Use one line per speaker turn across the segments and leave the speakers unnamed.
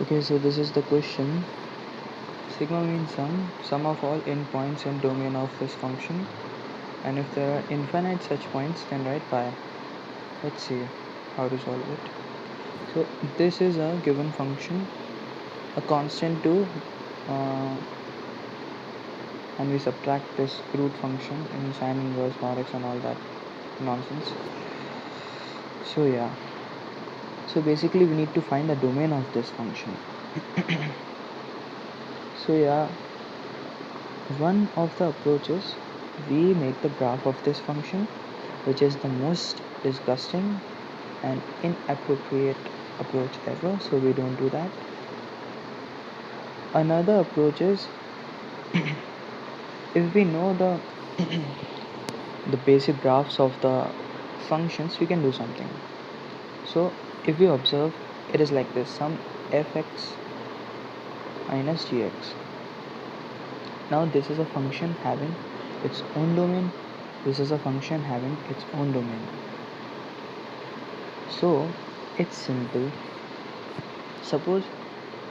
Okay, so this is the question. Sigma means sum of all endpoints in domain of this function, and if there are infinite such points, then write pi. Let's see how to solve it. So this is a given function, a constant to, uh, and we subtract this root function in sine inverse mod x and all that nonsense. So yeah, so basically we need to find the domain of this function. So yeah, one of the approaches, we make the graph of this function, which is the most disgusting and inappropriate approach ever, so we don't do that. Another approach is, if we know the basic graphs of the functions, we can do something. So if we observe, it is like this: sum fx minus gx. Now this is a function having its own domain, this is a function having its own domain. So it's simple. Suppose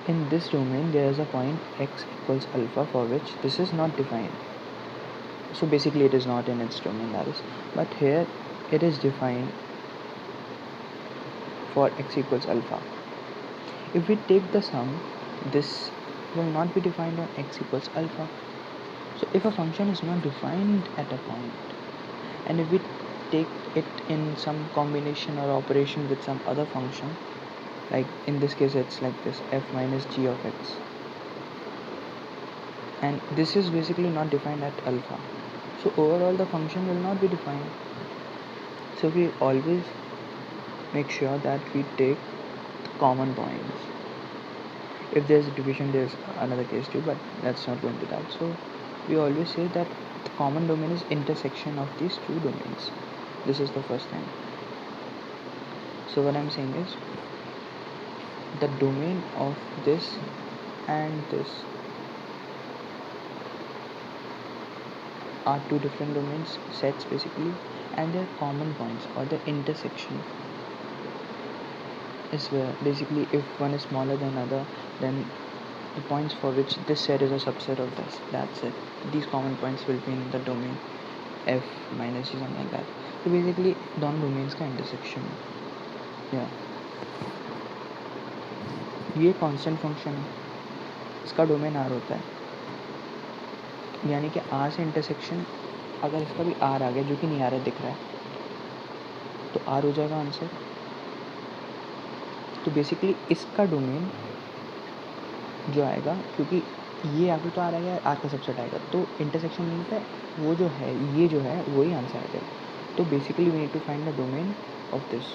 in this domain there is a point x equals alpha for which this is not defined. So basically it is not in its domain, that is. But here it is defined for x equals alpha. If we take the sum, this will not be defined on x equals alpha. So if a function is not defined at a point, and if we take it in some combination or operation with some other function, like in this case it's like this f minus g of x, and this is basically not defined at alpha, so overall the function will not be defined. So we always make sure that we take common points. If there's a division, there's another case too, but let's not go into that. So we always say that the common domain is intersection of these two domains. This is the first thing. So what I'm saying is, the domain of this and this are two different domains, sets basically, and their common points or the intersection is where basically if one is smaller than other, then the points for which this set is a subset of this, that's it. These common points will be in the domain f minus g, something like that. So basically दोनों domains का intersection है. ये constant function है, इसका domain r होता है, यानी कि r से intersection अगर इसका भी r आ गया, जो कि नहीं आ रहा दिख रहा है, तो r हो जाएगा आंसर. तो बेसिकली इसका डोमेन जो आएगा, क्योंकि ये आगे तो आ रहा है, आर का सबसेट आएगा, तो इंटरसेक्शन मीन्स है वो जो है, ये जो है वही आंसर आ जाएगा. तो basically we need to find the domain of this.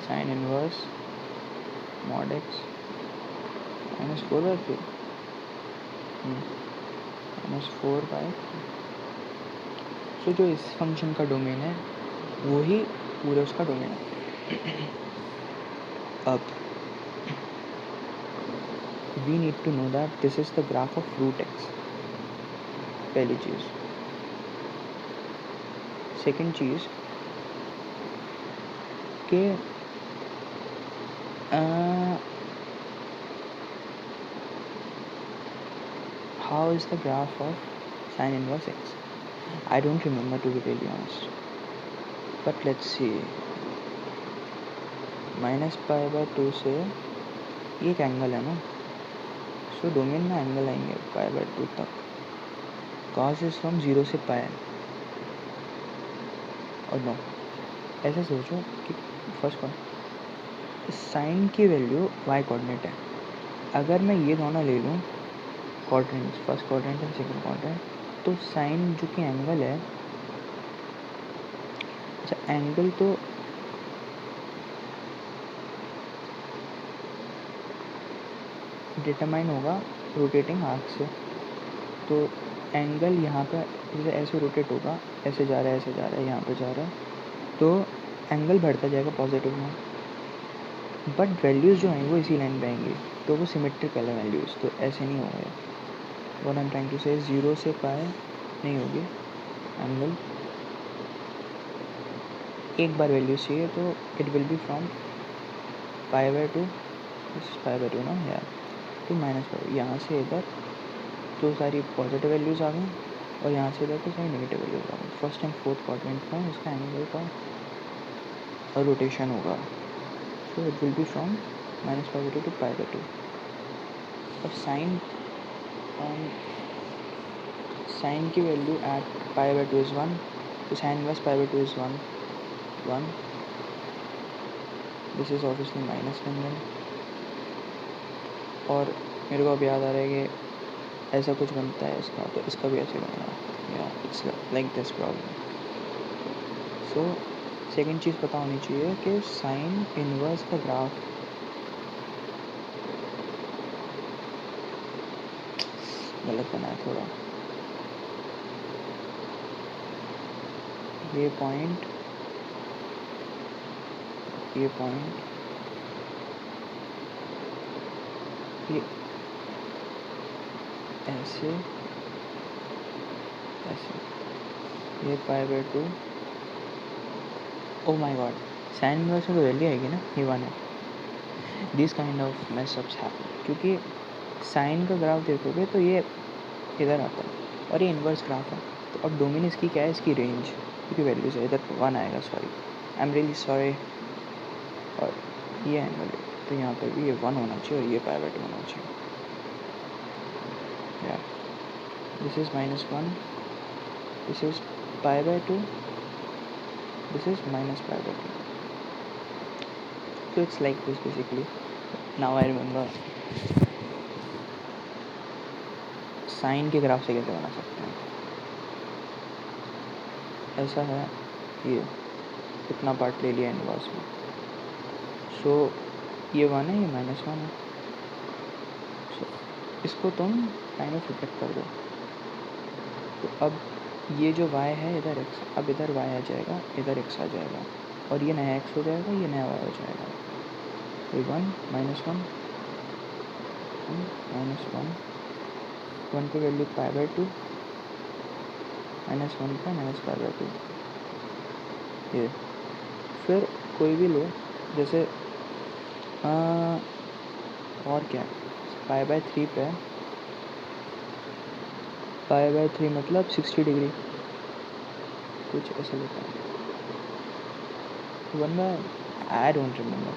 Sine inverse mod x minus 4/3 minus 4/3. So जो इस फंक्शन का डोमेन है वो ही पूरे उसका डोमेन है. अब we need to know that this is the graph of root x. पहली चीज़. सेकेंड चीज़ कि how is the graph of sine inverse x? I don't remember, to be really honest. But let's see. Minus pi bye 2 से ये एक angle है ना, so domain में angle आएंगे pi by 2 तक. कॉस इज फ्रॉम 0 से पाई. और नो, ऐसे सोचो कि फर्स्ट पॉइंट, साइन की वैल्यू वाई कोऑर्डिनेट है. अगर मैं ये दोनों ले लूँ quadrants, first quadrant and second quadrant, तो साइन जो कि एंगल है, अच्छा एंगल तो डिटरमाइन होगा रोटेटिंग आर्क से. तो एंगल यहाँ पे जैसे ऐसे रोटेट होगा, ऐसे जा रहा है, ऐसे जा रहा है, यहाँ पे जा रहा है, तो एंगल बढ़ता जाएगा पॉजिटिव में. बट वैल्यूज़ जो हैं वो इसी लाइन पे आएंगी, तो वो सिमेट्रिकल है वैल्यूज़, तो ऐसे नहीं होगा. What I am trying to say 0 से पाई नहीं होगी एंगल, एक बार वैल्यूज चाहिए तो it will be from pi by two, pi by to ना यार, टू माइनस पाई। यहाँ से इधर तो सारी पॉजिटिव वैल्यूज़ आ गई और यहाँ से इधर तो सारी नेगेटिव वैल्यूज़ आ गई। फर्स्ट एंड फोर्थ क्वाड्रेंट में इसका एंगल का रोटेशन होगा, so it will be from minus pi by two pi by two. और साइन की value at pi by two is 1, तो sine inverse pi by two is 1 1। This is obviously minus tangent. और मेरे को अब याद आ रहा है कि ऐसा कुछ बनता है इसका, तो इसका भी ऐसे बनना है, या it's like this problem. So second चीज़ पता होनी चाहिए कि साइन इनवर्स का ग्राफ गलत बना है थोड़ा। ये पॉइंट ये ऐसे ये पाई by to. Oh my God, sine inverse में तो वैल्यू आएगी ना, ये 1 है। This kind of mashups happen, क्योंकि साइन का ग्राफ देखोगे तो ये इधर आता है और ये इन्वर्स ग्राफ है। तो अब डोमेन इसकी क्या है, इसकी रेंज, क्योंकि वैल्यूज है, इधर 1 आएगा, sorry I am really sorry. और ये एंगल है तो यहाँ पर भी ये 1 होना चाहिए और ये पाई बाय टू होना चाहिए। या this is -1, this is pi by two, this is minus pi by two. So it's like this basically. Now I remember sine के ग्राफ से कैसे बना सकते हैं। ऐसा है, ये इतना पार्ट ले लिया इनवर्स में, सो ये 1 है, ये -1 है। सो इसको तुम काइंड ऑफ रिफ्लेक्ट कर दो, तो अब ये जो y है इधर x, अब इधर y आ जाएगा, इधर x आ जाएगा, और ये नया x हो जाएगा, ये नया y हो जाएगा। तो 1 -1 1 पे वैल्यू पाई बाय टू, -1 पे माइनस पाई बाय टू। ये फिर कोई भी लो, जैसे और क्या, पाई बाय 3 पे, पाई बाय 3 मतलब 60 डिग्री, कुछ ऐसे लिखा है, 1 by, I don't remember,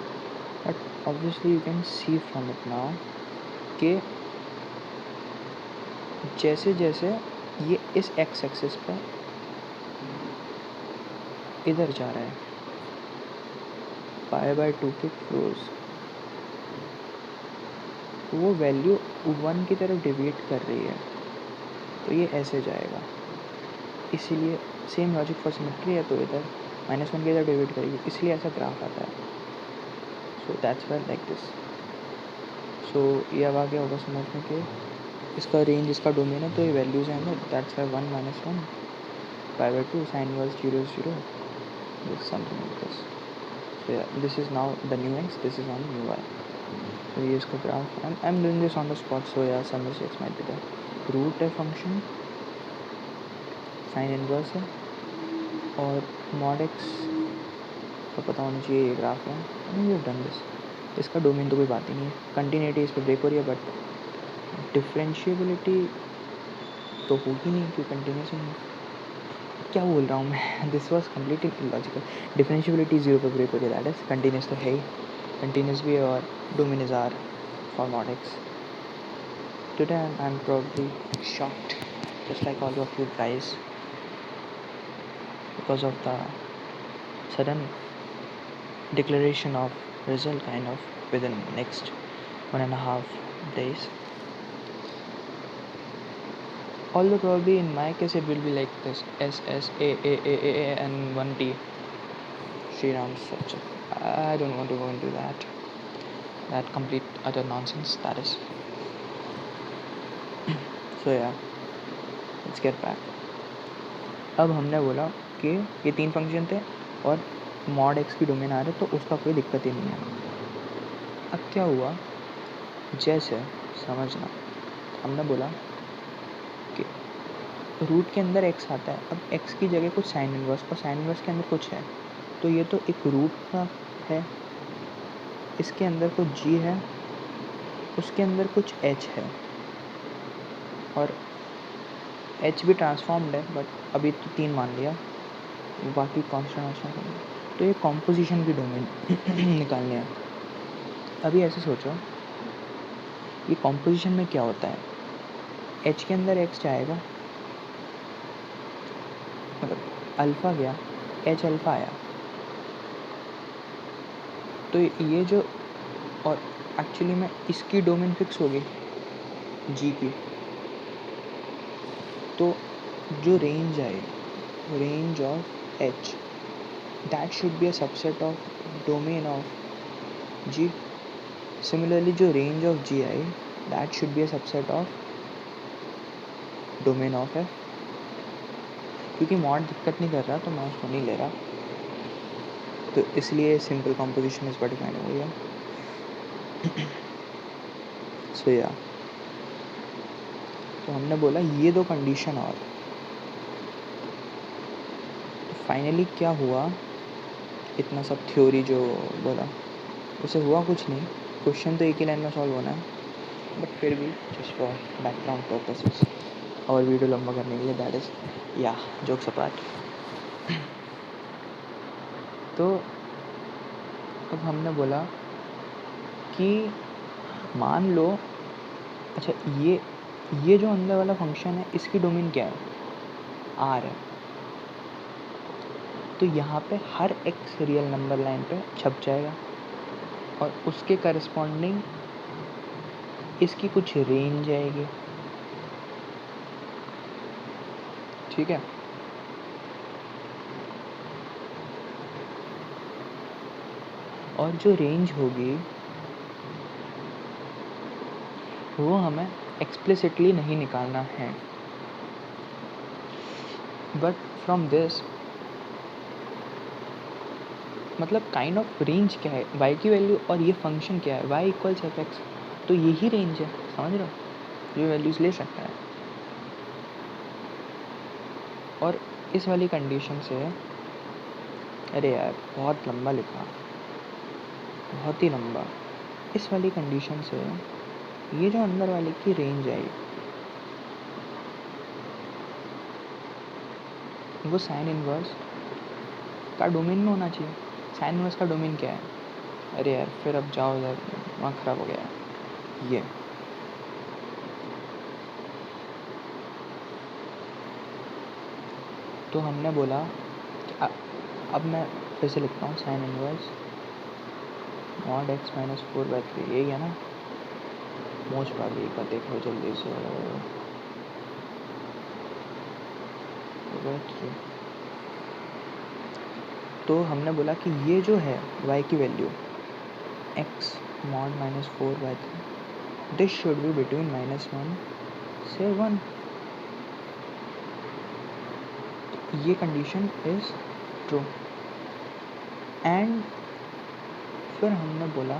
but obviously you can see from it now कि जैसे जैसे ये इस एक्स एक्सिस पर इधर जा रहा है पाई बाय 2 के क्लोज, तो वो वैल्यू 1 की तरफ डिविएट कर रही है, तो ये ऐसे जाएगा। इसीलिए सेम लॉजिक फॉर सिमेट्री है, तो इधर -1 की तरफ डिविएट करेगी, इसलिए ऐसा ग्राफ आता है। So that's why like this. So ये अब आ गया होगा समझ में कि इसका रेंज, इसका डोमेन है, तो ये वैल्यूज़ हैं अंदर, that's why 1 -1 pi by 2 sine inverse 0 0, this something like this. So yeah, this is now the new x, this is on new y. So ये इसका graph, I'm doing this on the spot, so yeah some mistakes might be there. Root है function, sine inverse है, और mod x का पता होना चाहिए, ये ग्राफ है। You have done this. इसका डोमेन तो कोई बात ही नहीं है, कंटिन्यूटी इस पर ब्रेक हो रही है, बट डिफ्रेंशिएबिलिटी तो होगी नहीं क्योंकि कंटिन्यूस नहीं है। क्या बोल रहा हूँ मैं, this was completely illogical. Differentiability 0 पर ब्रेक हो रही है, दैट इज कंटिन्यूस तो है ही, कंटिन्यूस भी है, और domain is R for mod x. Today I'm probably shocked, just like all of you guys, because of the sudden declaration of result kind of within next 1.5 days. Although probably in my case it will be like this, S S A A A A A and 1 T. Sriram such a, I don't want to go into that complete utter nonsense that is. So yeah, let's get back. अब हमने बोला कि ये 3 function थे और mod x की domain आ रहे, तो उसका कोई दिक्कत ही नहीं है। अब क्या हुआ, जैसे समझना, हमने बोला कि रूट के अंदर एक्स आता है, अब एक्स की जगह कुछ साइन इनवर्स, और साइन इनवर्स के अंदर कुछ है, तो ये तो एक रूट का है, इसके अंदर कुछ g है, उसके अंदर कुछ h है, और h भी ट्रांसफॉर्म्ड है, बट अभी तो 3 मान लिया, बाकी कांस्टेंट। तो ये कॉम्पोजिशन की डोमेन निकालनी है। अभी ऐसे सोचो, ये कॉम्पोजिशन में क्या होता है, h के अंदर x जाएगा, मतलब अल्फ़ा गया, h अल्फ़ा आया, तो ये जो, और एक्चुअली में इसकी डोमेन फिक्स होगी g की, तो जो रेंज आए, range of h, that should be a subset of domain of g. Similarly जो रेंज ऑफ g आई, that should be a subset of domain of f. क्योंकि मॉड दिक्कत नहीं कर रहा तो मैं उसको नहीं ले रहा, तो इसलिए सिंपल कॉम्पोजिशन इस पर डिफाइन हो गया। सो या, तो हमने बोला ये दो कंडीशन, और तो फाइनली क्या हुआ, इतना सब थ्योरी जो बोला उसे हुआ कुछ नहीं, क्वेश्चन तो एक ही लाइन में सॉल्व होना है, बट फिर भी जस्ट फॉर बैकग्राउंड पर्पसेस और वीडियो लंबा करने के लिए, दैट इज़ या जोक्स अपार्ट। तो अब हमने बोला कि मान लो, अच्छा ये जो अंदर वाला फंक्शन है इसकी डोमेन क्या है, आर है, तो यहाँ पे हर एक्स रियल नंबर लाइन पे छप जाएगा, और उसके करस्पॉन्डिंग इसकी कुछ रेंज आएगी, ठीक है। और जो रेंज होगी वो हमें एक्सप्लिसिटली नहीं निकालना है, बट फ्रॉम दिस, मतलब काइंड ऑफ रेंज क्या है, y की वैल्यू और ये फंक्शन क्या है, y इक्वल्स एफ एक्स, तो यही रेंज है, समझ रहे हो, ये वैल्यूज़ ले सकता है। और इस वाली कंडीशन से, अरे यार बहुत लंबा लिखा, बहुत ही लंबा, इस वाली कंडीशन से ये जो अंदर वाले की रेंज आई, वो साइन इनवर्स का डोमेन में होना चाहिए। साइन इनवर्स का डोमेन क्या है, अरे यार फिर अब जाओ इधर, वहाँ ख़राब हो गया है। ये तो हमने बोला कि अब मैं फिर से लिखता हूँ, sign inverse mod x minus 4/3, यही है ना, मोस्ट प्रॉबेबली का देख लो जल्दी से, 4/3। तो हमने बोला कि ये जो है y की value x mod minus 4/3, this should be between -1 से 1, ये कंडीशन इज ट्रू। एंड फिर हमने बोला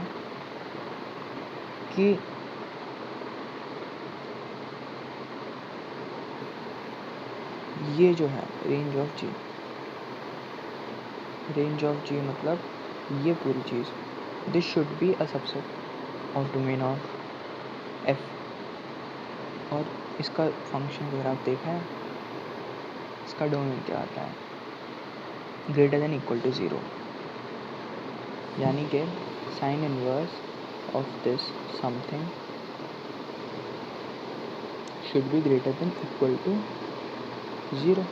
कि ये जो है रेंज ऑफ जी मतलब ये पूरी चीज़, this should be a subset of domain of F. और इसका फंक्शन अगर आप देखा है, इसका डोमेन क्या आता है, ग्रेटर देन इक्वल टू 0, यानी कि sine inverse of this something should be greater than equal to 0।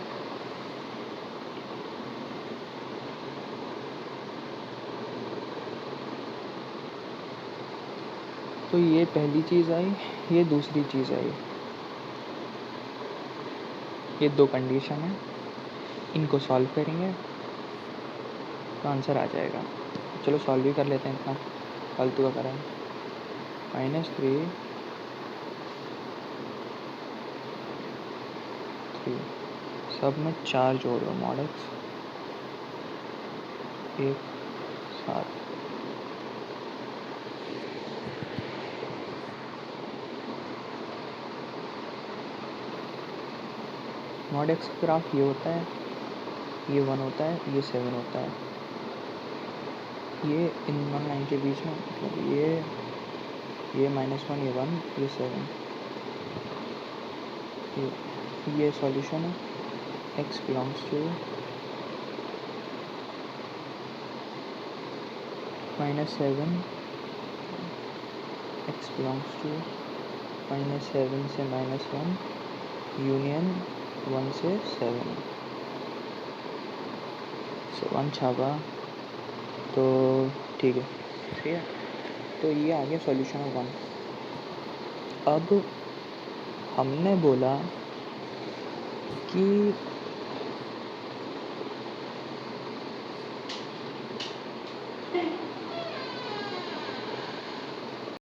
तो ये पहली चीज़ आई, ये दूसरी चीज़ आई, ये दो कंडीशन है, इनको सॉल्व करेंगे तो आंसर आ जाएगा। चलो सॉल्व भी कर लेते हैं, इतना फालतू का करा है। -3 3 सब में 4 जोड़ दो, मॉड x 1 7, मॉड x का ग्राफ ये होता है, ये 1 होता है, ये 7 होता है, ये इन 1 लाइन के बीच में मतलब ये -1 ये 1 ये 7 ये सॉल्यूशन है x belongs to -7 x belongs to -7 से -1 यूनियन 1 से 7 से 1 छापा तो ठीक है तो ये आ गया सॉल्यूशन ऑफ 1। अब हमने बोला कि